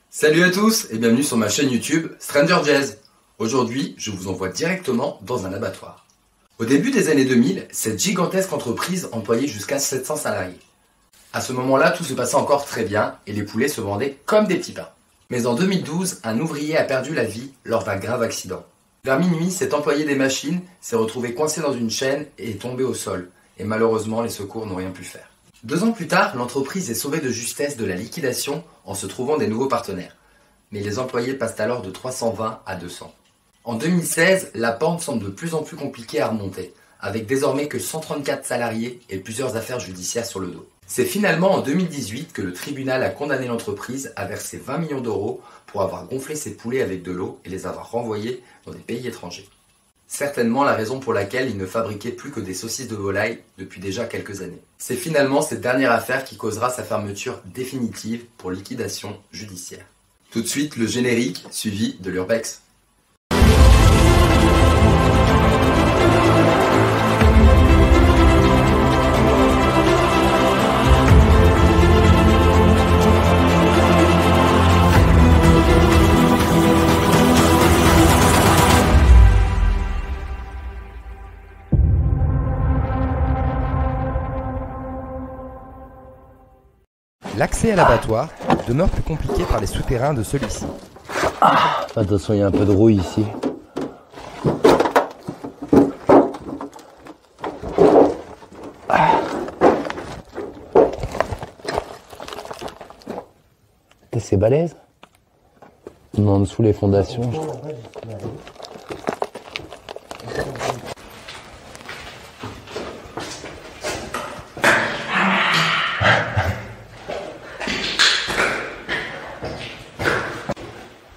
Salut à tous et bienvenue sur ma chaîne YouTube Stranger Jazz. Aujourd'hui, je vous envoie directement dans un abattoir. Au début des années 2000, cette gigantesque entreprise employait jusqu'à 700 salariés. À ce moment-là, tout se passait encore très bien et les poulets se vendaient comme des petits pains. Mais en 2012, un ouvrier a perdu la vie lors d'un grave accident. Vers minuit, cet employé des machines s'est retrouvé coincé dans une chaîne et est tombé au sol. Et malheureusement, les secours n'ont rien pu faire. 2 ans plus tard, l'entreprise est sauvée de justesse de la liquidation en se trouvant des nouveaux partenaires. Mais les employés passent alors de 320 à 200. En 2016, la pente semble de plus en plus compliquée à remonter, avec désormais que 134 salariés et plusieurs affaires judiciaires sur le dos. C'est finalement en 2018 que le tribunal a condamné l'entreprise à verser 20 millions d'euros pour avoir gonflé ses poulets avec de l'eau et les avoir renvoyés dans des pays étrangers. Certainement la raison pour laquelle il ne fabriquait plus que des saucisses de volaille depuis déjà quelques années. C'est finalement cette dernière affaire qui causera sa fermeture définitive pour liquidation judiciaire. Tout de suite le générique suivi de l'urbex. L'accès à l'abattoir demeure plus compliqué par les souterrains de celui-ci. Attention, il y a un peu de rouille ici. C'est balèze. En dessous les fondations.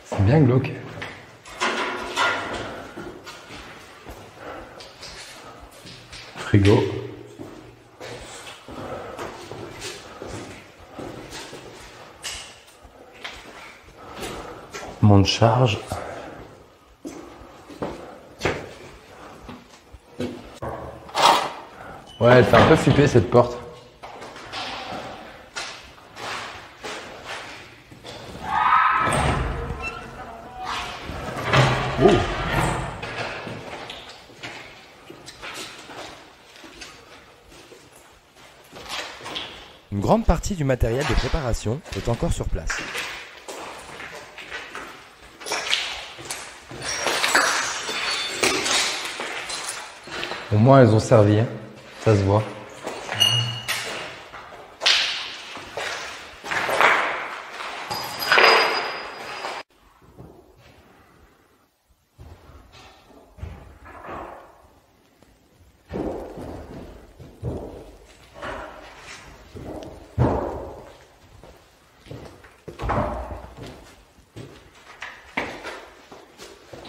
C'est bien glauque. Frigo. Monte-charge. Ouais, elle fait un peu flipper cette porte. Oh. Une grande partie du matériel de préparation est encore sur place. Au moins elles ont servi, hein. Ça se voit.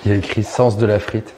Il y a écrit sens de la frite.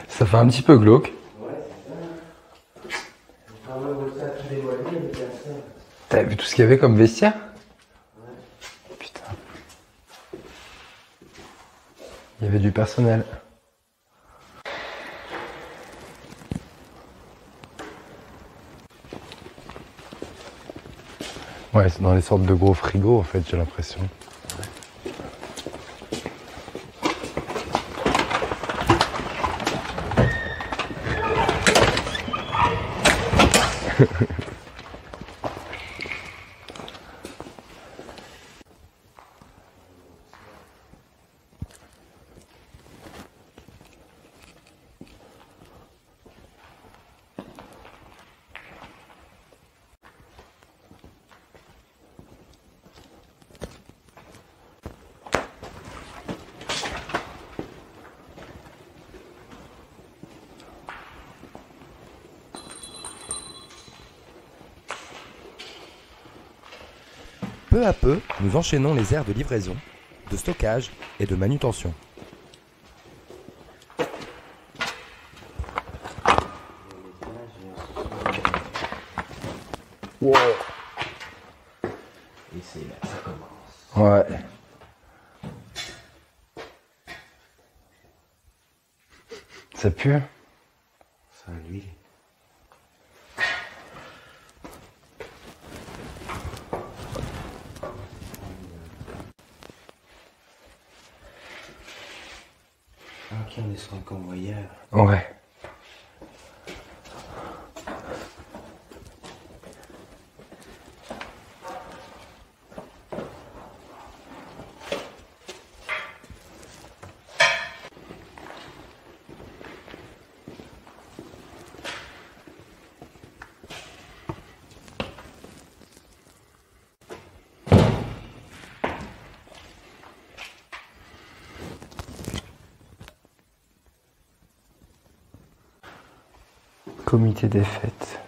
Ça fait un petit peu glauque. T'as vu tout ce qu'il y avait comme vestiaire? Putain. Il y avait du personnel. Ouais, c'est dans les sortes de gros frigos en fait, j'ai l'impression. Peu à peu, nous enchaînons les aires de livraison, de stockage et de manutention. Wow. Et c'est là que ça commence. Ouais. Ça pue? Ça, l'huile. Ok, on est sur un convoyeur. Ouais. Comité des fêtes.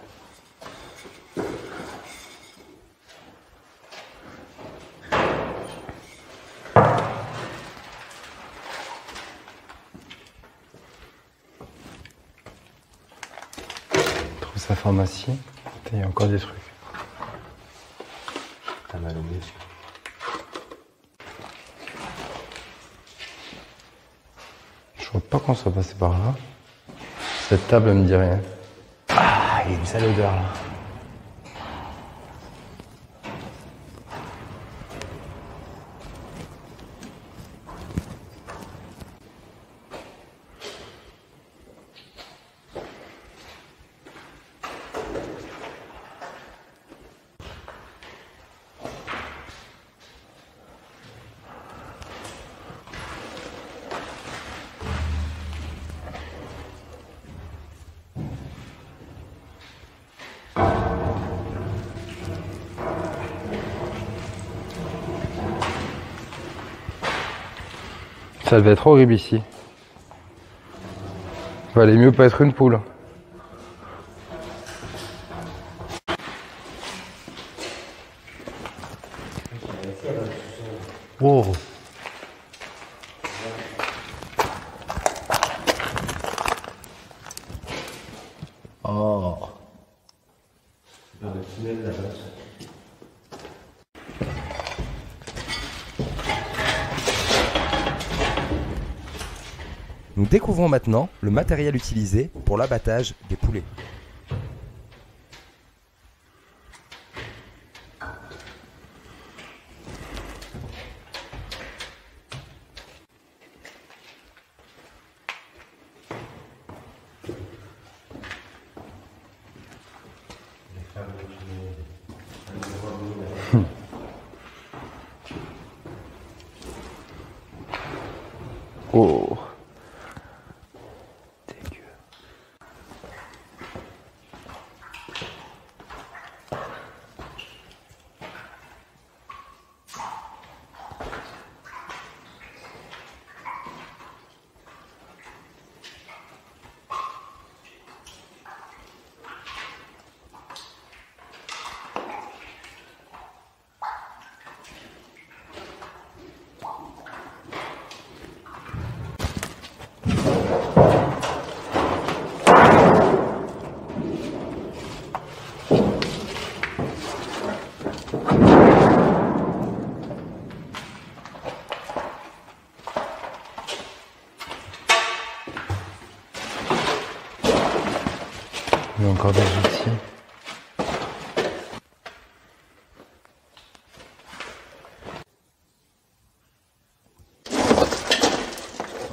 Trouve sa pharmacie. Il y a encore des trucs. T'as mal au nez. Je vois pas qu'on soit passé par là. Cette table elle me dit rien. Ah, il y a une sale odeur là. Ça devait être horrible ici. Valait mieux pas être une poule. Wow. Oh. Dans le tunnel là-bas. Nous découvrons maintenant le matériel utilisé pour l'abattage des poulets. Oh. Dégueu. Il y a encore des outils.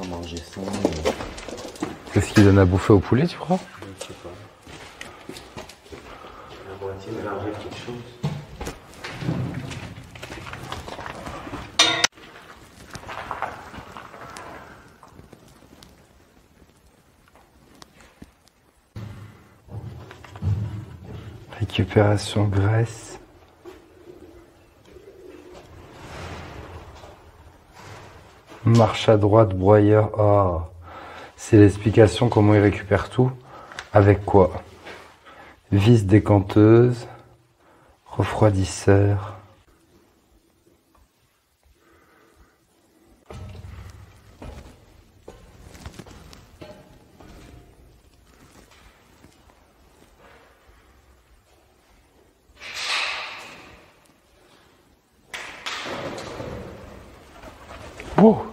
On manger ça. Qu'est-ce qu'il donne à bouffer au poulet, tu crois? Je sais pas. La moitié mélanger quelque chose. Récupération graisse. Marche à droite, broyeur. Oh. C'est l'explication comment il récupère tout. Avec quoi? Vis décanteuse, refroidisseur. Oh.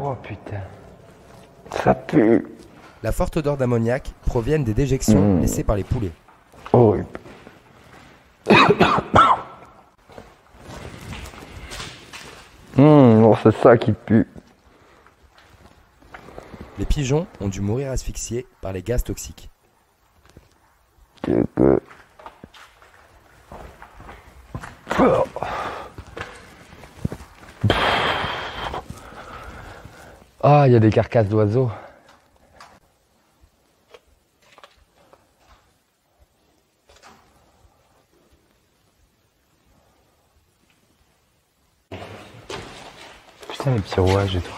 Oh putain, ça pue. La forte odeur d'ammoniac proviennent des déjections laissées par les poulets. Horrible. Non, c'est ça qui pue. Les pigeons ont dû mourir asphyxiés par les gaz toxiques. Ah, il y a des carcasses d'oiseaux. Putain, les petits rouages et tout.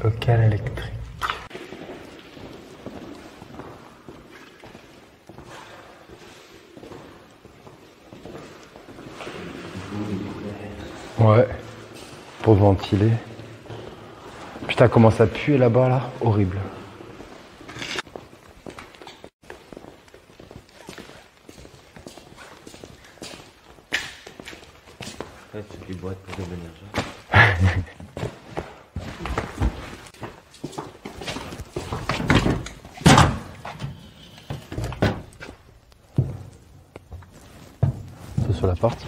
Local électrique. Ouais, pour ventiler. Putain, comment ça pue là-bas là, horrible. Ouais, toutes les boîtes pour devenir ça. C'est sur la porte.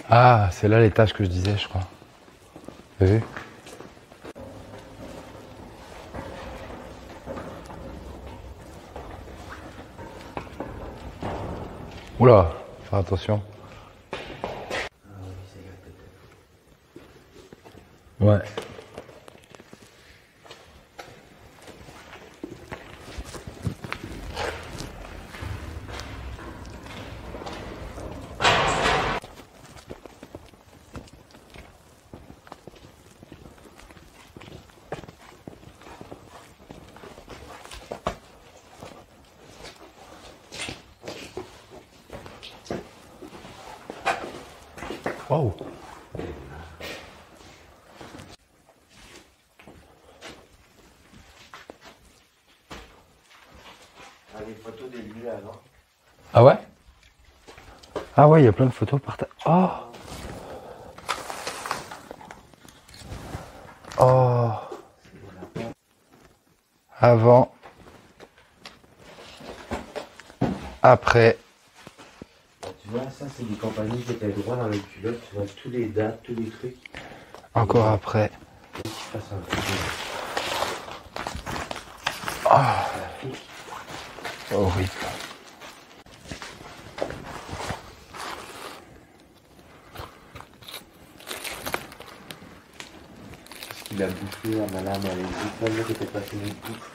Ah, c'est là l'étage que je disais, je crois. Vous avez vu? Oula, faire attention. Ouais. Wow. Ah, les photos des lieux avant. Ah ouais? Ah ouais, il y a plein de photos par terre. Oh. Oh. Avant. Après. Tu vois, ça, c'est des compagnies qui étaient droit dans les culottes. Tu vois, tous les dates, tous les trucs. Encore après. Qui se passe un peu. Horrible. Il a bouffé à malade dans les yeux. Ça, là, qui était passé une bouffe.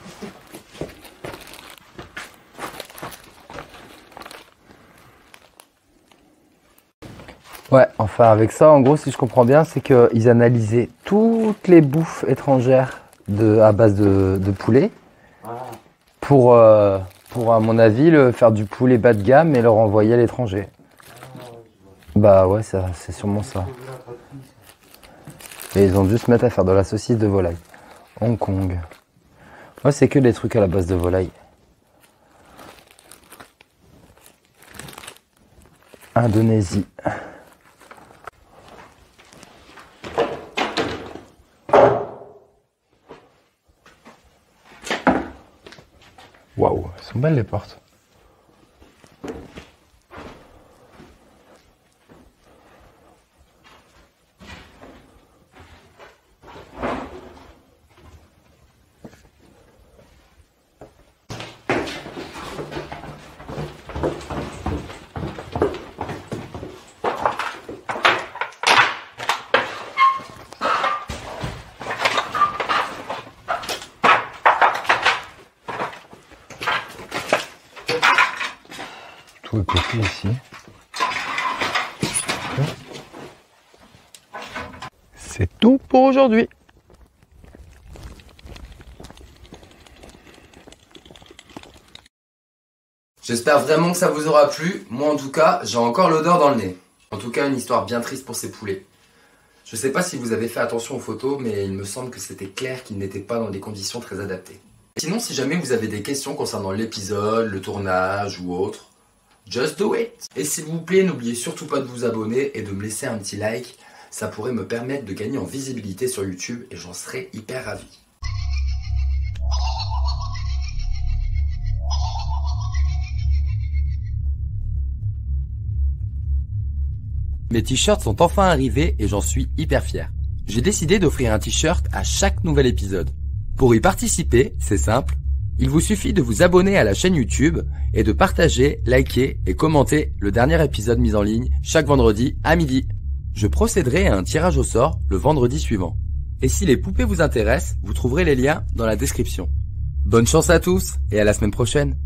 Ouais, enfin avec ça, en gros, si je comprends bien, c'est qu'ils analysaient toutes les bouffes étrangères à base de poulet Ah, pour Pour, à mon avis, faire du poulet bas de gamme et le renvoyer à l'étranger. Bah ouais, ça, c'est sûrement ça. Et ils ont dû se mettre à faire de la saucisse de volaille. Hong Kong. Moi, c'est que des trucs à la base de volaille. Indonésie. Waouh, elles sont belles les portes. Tout est petit ici. C'est tout pour aujourd'hui. J'espère vraiment que ça vous aura plu. Moi en tout cas, j'ai encore l'odeur dans le nez. En tout cas, une histoire bien triste pour ces poulets. Je sais pas si vous avez fait attention aux photos, mais il me semble que c'était clair qu'ils n'étaient pas dans des conditions très adaptées. Sinon, si jamais vous avez des questions concernant l'épisode, le tournage ou autre, just do it! Et s'il vous plaît, n'oubliez surtout pas de vous abonner et de me laisser un petit like. Ça pourrait me permettre de gagner en visibilité sur YouTube et j'en serais hyper ravi. Mes t-shirts sont enfin arrivés et j'en suis hyper fier. J'ai décidé d'offrir un t-shirt à chaque nouvel épisode. Pour y participer, c'est simple. Il vous suffit de vous abonner à la chaîne YouTube et de partager, liker et commenter le dernier épisode mis en ligne chaque vendredi à midi. Je procéderai à un tirage au sort le vendredi suivant. Et si les poupées vous intéressent, vous trouverez les liens dans la description. Bonne chance à tous et à la semaine prochaine.